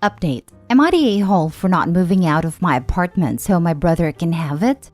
Update. Am I the a-hole for not moving out of my apartment so my brother can have it?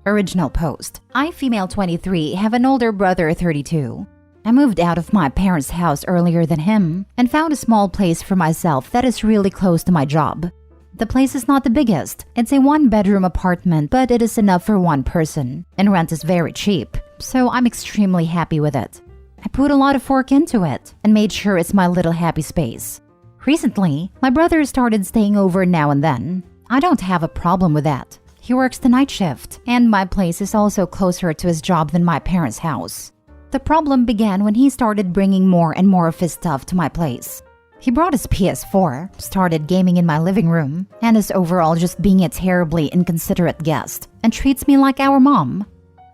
Original post. I, female 23, have an older brother 32. I moved out of my parents' house earlier than him and found a small place for myself that is really close to my job. The place is not the biggest. It's a one-bedroom apartment, but it is enough for one person, and rent is very cheap, so I'm extremely happy with it. I put a lot of work into it and made sure it's my little happy space. Recently, my brother started staying over now and then. I don't have a problem with that. He works the night shift, and my place is also closer to his job than my parents' house. The problem began when he started bringing more and more of his stuff to my place. He brought his PS4, started gaming in my living room, and is overall just being a terribly inconsiderate guest, and treats me like our mom.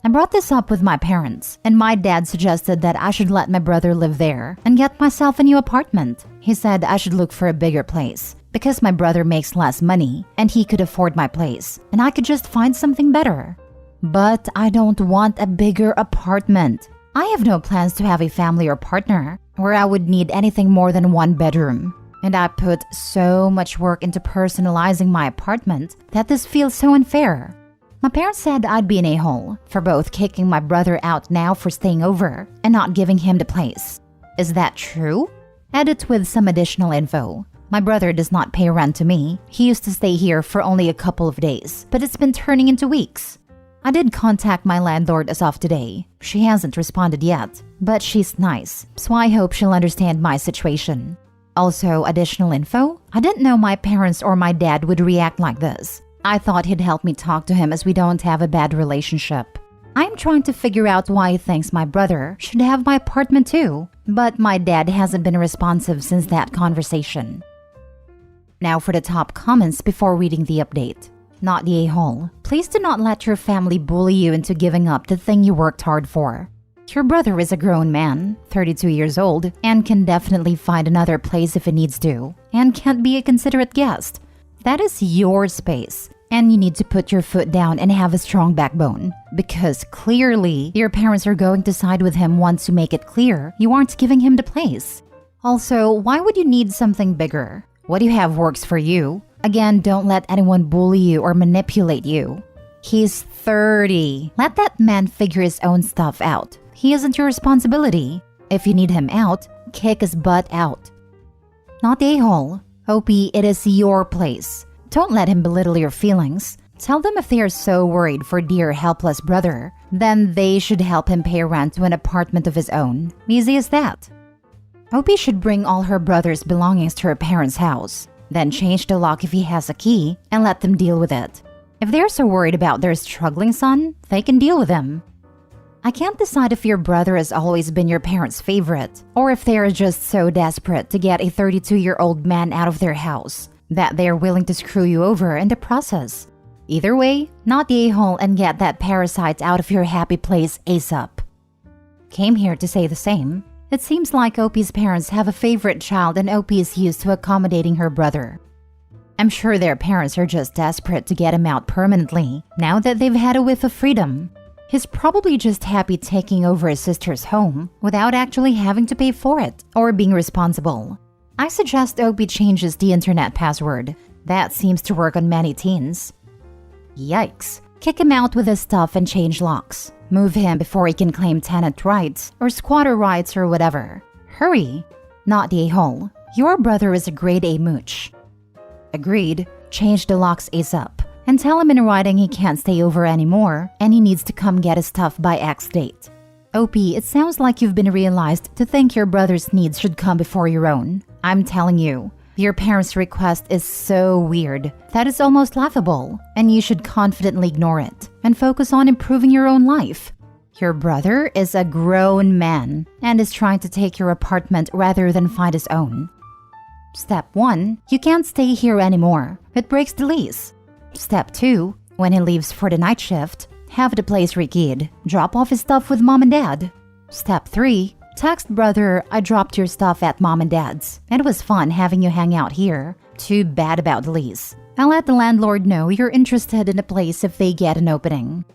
I brought this up with my parents, and my dad suggested that I should let my brother live there and get myself a new apartment. He said I should look for a bigger place, because my brother makes less money, and he could afford my place, and I could just find something better. But I don't want a bigger apartment. I have no plans to have a family or partner where I would need anything more than one bedroom. And I put so much work into personalizing my apartment that this feels so unfair. My parents said I'd be an a-hole for both kicking my brother out now for staying over and not giving him the place. Is that true? Edit with some additional info. My brother does not pay rent to me. He used to stay here for only a couple of days, but it's been turning into weeks. I did contact my landlord as of today. She hasn't responded yet, but she's nice, so I hope she'll understand my situation. Also, additional info, I didn't know my parents or my dad would react like this. I thought he'd help me talk to him as we don't have a bad relationship. I'm trying to figure out why he thinks my brother should have my apartment too, but my dad hasn't been responsive since that conversation. Now for the top comments before reading the update. Not the a-hole. Please do not let your family bully you into giving up the thing you worked hard for. Your brother is a grown man, 32 years old, and can definitely find another place if he needs to, and can't be a considerate guest. That is your space, and you need to put your foot down and have a strong backbone, because clearly your parents are going to side with him once you make it clear you aren't giving him the place. Also, why would you need something bigger? What you have works for you. Again, don't let anyone bully you or manipulate you. He's 30. Let that man figure his own stuff out. He isn't your responsibility. If you need him out, kick his butt out. Not the a-hole. Opie, it is your place. Don't let him belittle your feelings. Tell them if they are so worried for dear helpless brother, then they should help him pay rent to an apartment of his own. Easy as that. Opie should bring all her brother's belongings to her parents' house. Then change the lock if he has a key and let them deal with it. If they're so worried about their struggling son, they can deal with him. I can't decide if your brother has always been your parents' favorite or if they are just so desperate to get a 32-year-old man out of their house that they are willing to screw you over in the process. Either way, not the a-hole and get that parasite out of your happy place ASAP. Came here to say the same. It seems like Opie's parents have a favorite child and Opie is used to accommodating her brother. I'm sure their parents are just desperate to get him out permanently, now that they've had a whiff of freedom. He's probably just happy taking over his sister's home without actually having to pay for it or being responsible. I suggest Opie changes the internet password. That seems to work on many teens. Yikes. Kick him out with his stuff and change locks. Move him before he can claim tenant rights or squatter rights or whatever. Hurry. Not the a-hole. Your brother is a grade A mooch. Agreed. Change the locks ASAP. And tell him in writing he can't stay over anymore and he needs to come get his stuff by X date. Opie, it sounds like you've been realized to think your brother's needs should come before your own. I'm telling you, your parents' request is so weird that it's almost laughable, and you should confidently ignore it and focus on improving your own life. Your brother is a grown man and is trying to take your apartment rather than find his own. Step 1. You can't stay here anymore. It breaks the lease. Step 2. When he leaves for the night shift, have the place rekeyed. Drop off his stuff with mom and dad. Step 3. Text brother, I dropped your stuff at mom and dad's. It was fun having you hang out here. Too bad about the lease. I'll let the landlord know you're interested in the place if they get an opening.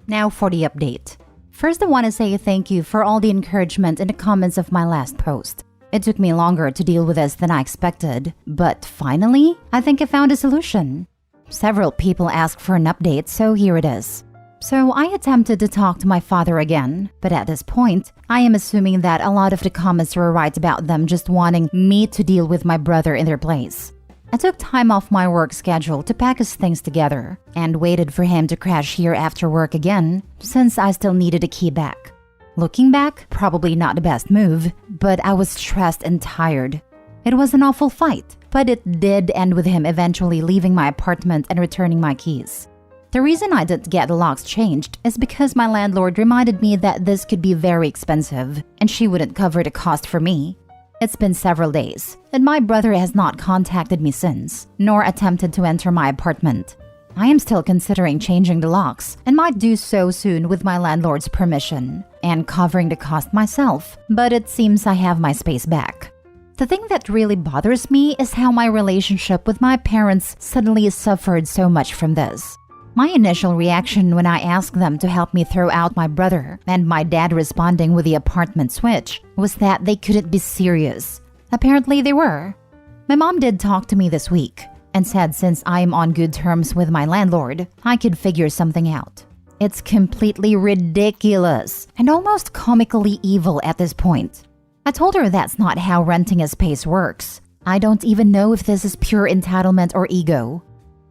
Now for the update. First, I want to say thank you for all the encouragement in the comments of my last post. It took me longer to deal with this than I expected, but finally, I think I found a solution. Several people asked for an update, so here it is. So I attempted to talk to my father again, but at this point, I am assuming that a lot of the comments were right about them just wanting me to deal with my brother in their place. I took time off my work schedule to pack his things together and waited for him to crash here after work again, since I still needed a key back. Looking back, probably not the best move, but I was stressed and tired. It was an awful fight, but it did end with him eventually leaving my apartment and returning my keys. The reason I didn't get the locks changed is because my landlord reminded me that this could be very expensive and she wouldn't cover the cost for me. It's been several days, and my brother has not contacted me since, nor attempted to enter my apartment. I am still considering changing the locks and might do so soon with my landlord's permission and covering the cost myself, but it seems I have my space back. The thing that really bothers me is how my relationship with my parents suddenly suffered so much from this. My initial reaction when I asked them to help me throw out my brother and my dad responding with the apartment switch was that they couldn't be serious. Apparently they were. My mom did talk to me this week and said since I'm on good terms with my landlord, I could figure something out. It's completely ridiculous and almost comically evil at this point. I told her that's not how renting a space works. I don't even know if this is pure entitlement or ego.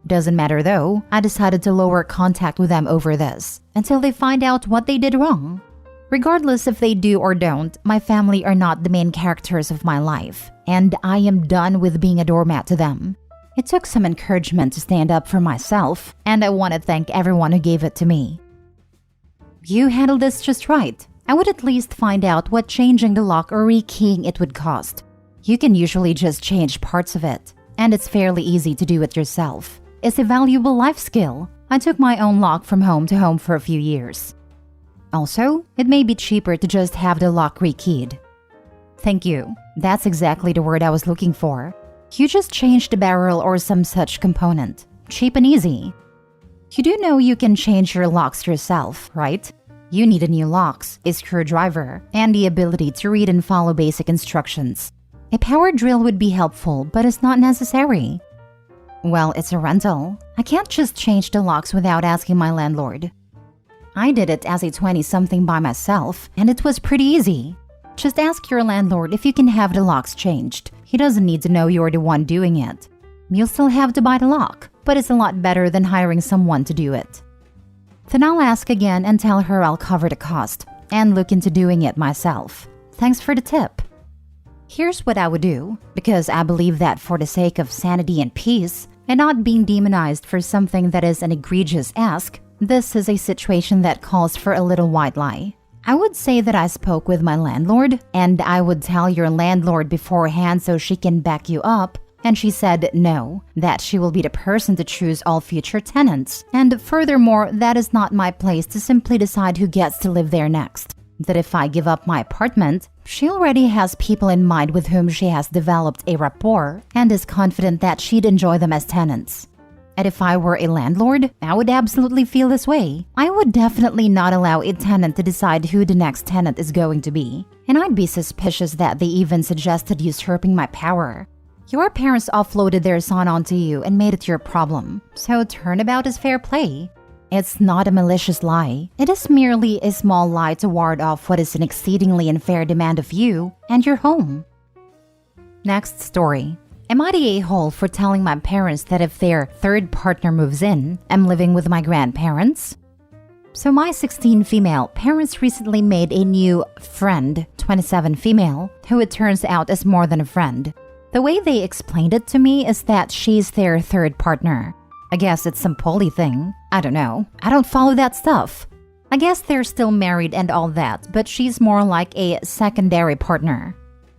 Doesn't matter though, I decided to lower contact with them over this until they find out what they did wrong. Regardless if they do or don't, my family are not the main characters of my life, and I am done with being a doormat to them. It took some encouragement to stand up for myself, and I want to thank everyone who gave it to me. You handled this just right. I would at least find out what changing the lock or rekeying it would cost. You can usually just change parts of it, and it's fairly easy to do it yourself. It's a valuable life skill. I took my own lock from home to home for a few years. Also, it may be cheaper to just have the lock rekeyed. Thank you. That's exactly the word I was looking for. You just change the barrel or some such component. Cheap and easy. You do know you can change your locks yourself, right? You need a new locks, a screwdriver, and the ability to read and follow basic instructions. A power drill would be helpful, but it's not necessary. Well, it's a rental. I can't just change the locks without asking my landlord. I did it as a 20-something by myself, and it was pretty easy. Just ask your landlord if you can have the locks changed. He doesn't need to know you're the one doing it. You'll still have to buy the lock, but it's a lot better than hiring someone to do it. Then I'll ask again and tell her I'll cover the cost and look into doing it myself. Thanks for the tip. Here's what I would do, because I believe that for the sake of sanity and peace, and not being demonized for something that is an egregious ask, this is a situation that calls for a little white lie. I would say that I spoke with my landlord, and I would tell your landlord beforehand so she can back you up, and she said no, that she will be the person to choose all future tenants, and furthermore, that is not my place to simply decide who gets to live there next. That if I give up my apartment, she already has people in mind with whom she has developed a rapport and is confident that she'd enjoy them as tenants. And if I were a landlord, I would absolutely feel this way. I would definitely not allow a tenant to decide who the next tenant is going to be. And I'd be suspicious that they even suggested usurping my power. Your parents offloaded their son onto you and made it your problem. So turnabout is fair play. It's not a malicious lie. It is merely a small lie to ward off what is an exceedingly unfair demand of you and your home. Next story. Am I the a-hole for telling my parents that if their third partner moves in, I'm living with my grandparents? So my 16 female parents recently made a new friend, 27 female, who it turns out is more than a friend. The way they explained it to me is that she's their third partner. I guess it's some poly thing. I don't know. I don't follow that stuff. I guess they're still married and all that, but she's more like a secondary partner.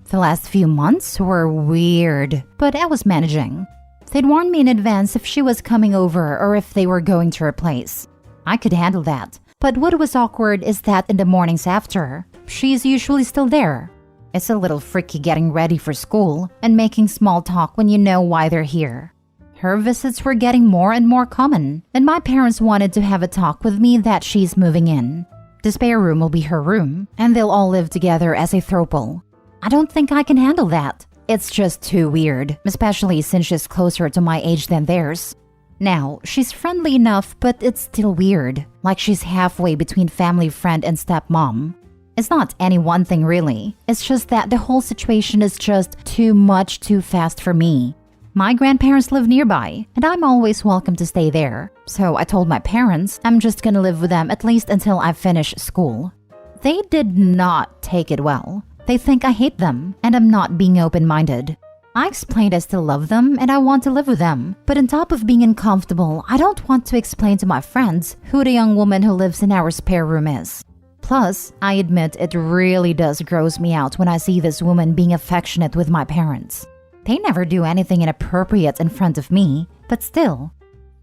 The last few months were weird, but I was managing. They'd warned me in advance if she was coming over or if they were going to her place. I could handle that, but what was awkward is that in the mornings after, she's usually still there. It's a little freaky getting ready for school and making small talk when you know why they're here. Her visits were getting more and more common, and my parents wanted to have a talk with me that she's moving in. The spare room will be her room, and they'll all live together as a throuple. I don't think I can handle that. It's just too weird, especially since she's closer to my age than theirs. Now, she's friendly enough, but it's still weird, like she's halfway between family friend and stepmom. It's not any one thing really, it's just that the whole situation is just too much too fast for me. My grandparents live nearby, and I'm always welcome to stay there. So I told my parents I'm just gonna live with them at least until I finish school. They did not take it well. They think I hate them, and I'm not being open-minded. I explained I still love them and I want to live with them, but on top of being uncomfortable, I don't want to explain to my friends who the young woman who lives in our spare room is. Plus, I admit it really does gross me out when I see this woman being affectionate with my parents. They never do anything inappropriate in front of me, but still.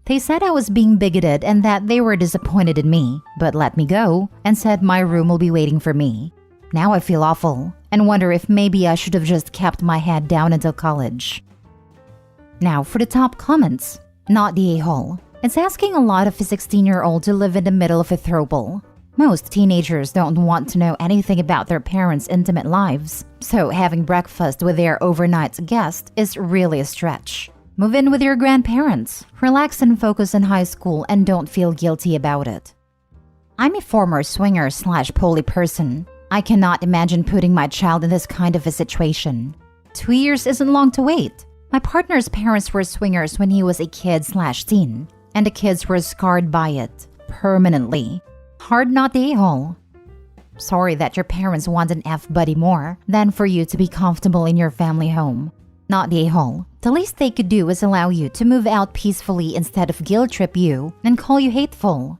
They said I was being bigoted and that they were disappointed in me, but let me go and said my room will be waiting for me. Now I feel awful and wonder if maybe I should have just kept my head down until college. Now for the top comments. Not the a-hole. It's asking a lot of a 16-year-old to live in the middle of a throuple. Most teenagers don't want to know anything about their parents' intimate lives, so having breakfast with their overnight guest is really a stretch. Move in with your grandparents, relax and focus on high school and don't feel guilty about it. I'm a former swinger/poly person. I cannot imagine putting my child in this kind of a situation. 2 years isn't long to wait. My partner's parents were swingers when he was a kid/teen, and the kids were scarred by it, permanently. Hard not the a-hole. Sorry that your parents want an F-buddy more than for you to be comfortable in your family home. Not the a-hole. The least they could do is allow you to move out peacefully instead of guilt trip you and call you hateful.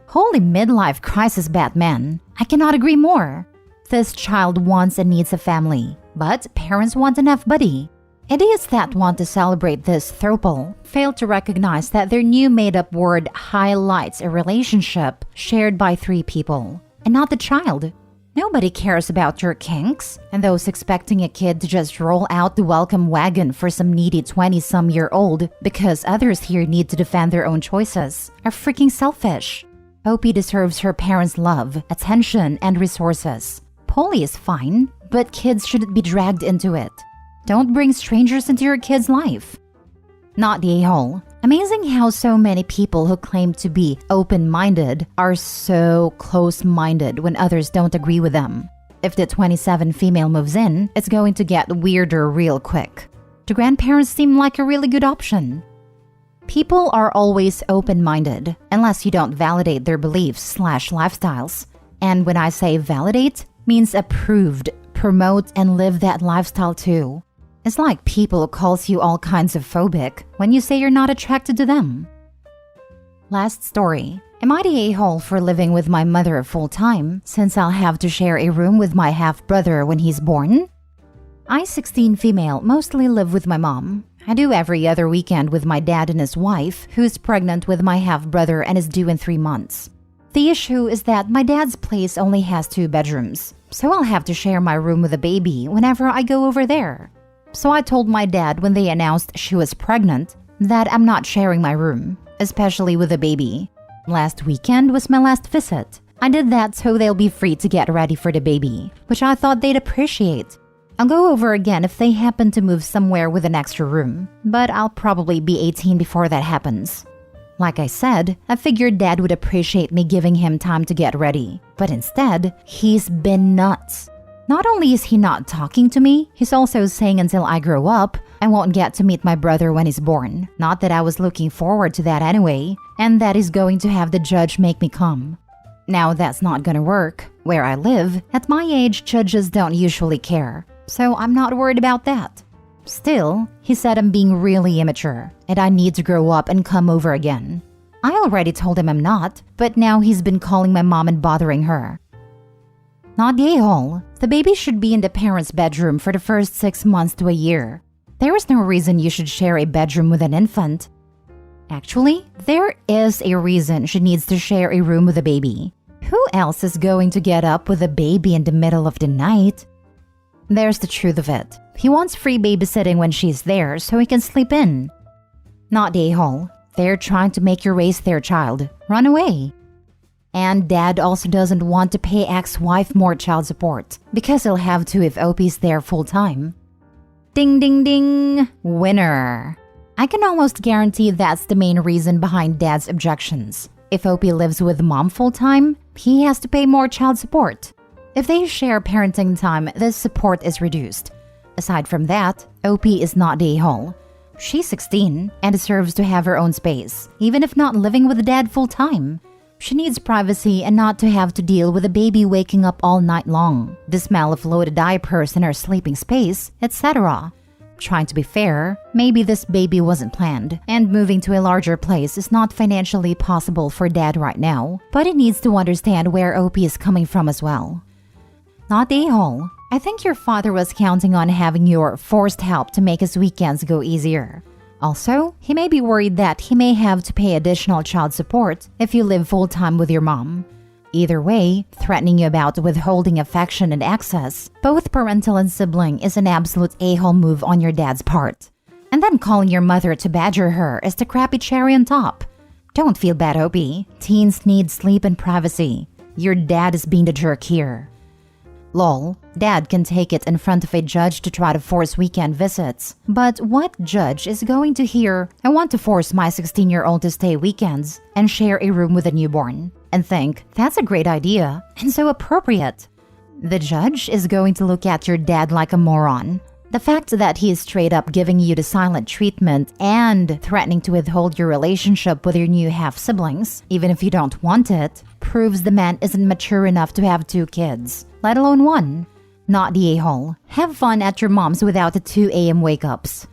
Holy midlife crisis, Batman. I cannot agree more. This child wants and needs a family, but parents want an F-buddy. Idiots that want to celebrate this throuple fail to recognize that their new made-up word highlights a relationship shared by 3 people, and not the child. Nobody cares about your kinks, and those expecting a kid to just roll out the welcome wagon for some needy 20-some-year-old because others here need to defend their own choices are freaking selfish. Opie deserves her parents' love, attention, and resources. Poly is fine, but kids shouldn't be dragged into it. Don't bring strangers into your kid's life. Not the a-hole. Amazing how so many people who claim to be open-minded are so close-minded when others don't agree with them. If the 27 female moves in, it's going to get weirder real quick. The grandparents seem like a really good option. People are always open-minded, unless you don't validate their beliefs/lifestyles. And when I say validate, means approved, promote, and live that lifestyle too. It's like people calls you all kinds of phobic when you say you're not attracted to them. Last story. Am I the a-hole for living with my mother full-time since I'll have to share a room with my half-brother when he's born? I, 16 female, mostly live with my mom. I do every other weekend with my dad and his wife, who is pregnant with my half-brother and is due in 3 months. The issue is that my dad's place only has 2 bedrooms, so I'll have to share my room with a baby whenever I go over there. So I told my dad when they announced she was pregnant that I'm not sharing my room, especially with a baby. Last weekend was my last visit. I did that so they'll be free to get ready for the baby, which I thought they'd appreciate. I'll go over again if they happen to move somewhere with an extra room, but I'll probably be 18 before that happens. Like I said, I figured Dad would appreciate me giving him time to get ready, but instead, he's been nuts. Not only is he not talking to me, he's also saying until I grow up, I won't get to meet my brother when he's born. Not that I was looking forward to that anyway, and that he's going to have the judge make me come. Now that's not gonna work. Where I live, at my age, judges don't usually care, so I'm not worried about that. Still, he said I'm being really immature, and I need to grow up and come over again. I already told him I'm not, but now he's been calling my mom and bothering her. Not the a-hole. The baby should be in the parents' bedroom for the first 6 months to a year. There is no reason you should share a bedroom with an infant. Actually, there is a reason she needs to share a room with a baby. Who else is going to get up with a baby in the middle of the night? There's the truth of it. He wants free babysitting when she's there so he can sleep in. Not the a-hole. They're trying to make you raise their child. Run away. And dad also doesn't want to pay ex-wife more child support because he'll have to if OP's there full-time. Ding ding ding! Winner! I can almost guarantee that's the main reason behind dad's objections. If OP lives with mom full-time, he has to pay more child support. If they share parenting time, this support is reduced. Aside from that, OP is not the a-hole. She's 16 and deserves to have her own space, even if not living with dad full-time. She needs privacy and not to have to deal with a baby waking up all night long, the smell of loaded diapers in her sleeping space, etc. Trying to be fair, maybe this baby wasn't planned, and moving to a larger place is not financially possible for dad right now, but he needs to understand where OP is coming from as well. Not the a-hole. I think your father was counting on having your forced help to make his weekends go easier. Also, he may be worried that he may have to pay additional child support if you live full-time with your mom. Either way, threatening you about withholding affection and access, both parental and sibling, is an absolute a-hole move on your dad's part. And then calling your mother to badger her is the crappy cherry on top. Don't feel bad, OP. Teens need sleep and privacy. Your dad is being the jerk here. Lol, dad can take it in front of a judge to try to force weekend visits. But what judge is going to hear, "I want to force my 16-year-old to stay weekends and share a room with a newborn," and think, "That's a great idea and so appropriate"? The judge is going to look at your dad like a moron. The fact that he is straight up giving you the silent treatment and threatening to withhold your relationship with your new half-siblings, even if you don't want it, proves the man isn't mature enough to have 2 kids, let alone 1. Not the a-hole. Have fun at your mom's without the 2 a.m. wake-ups.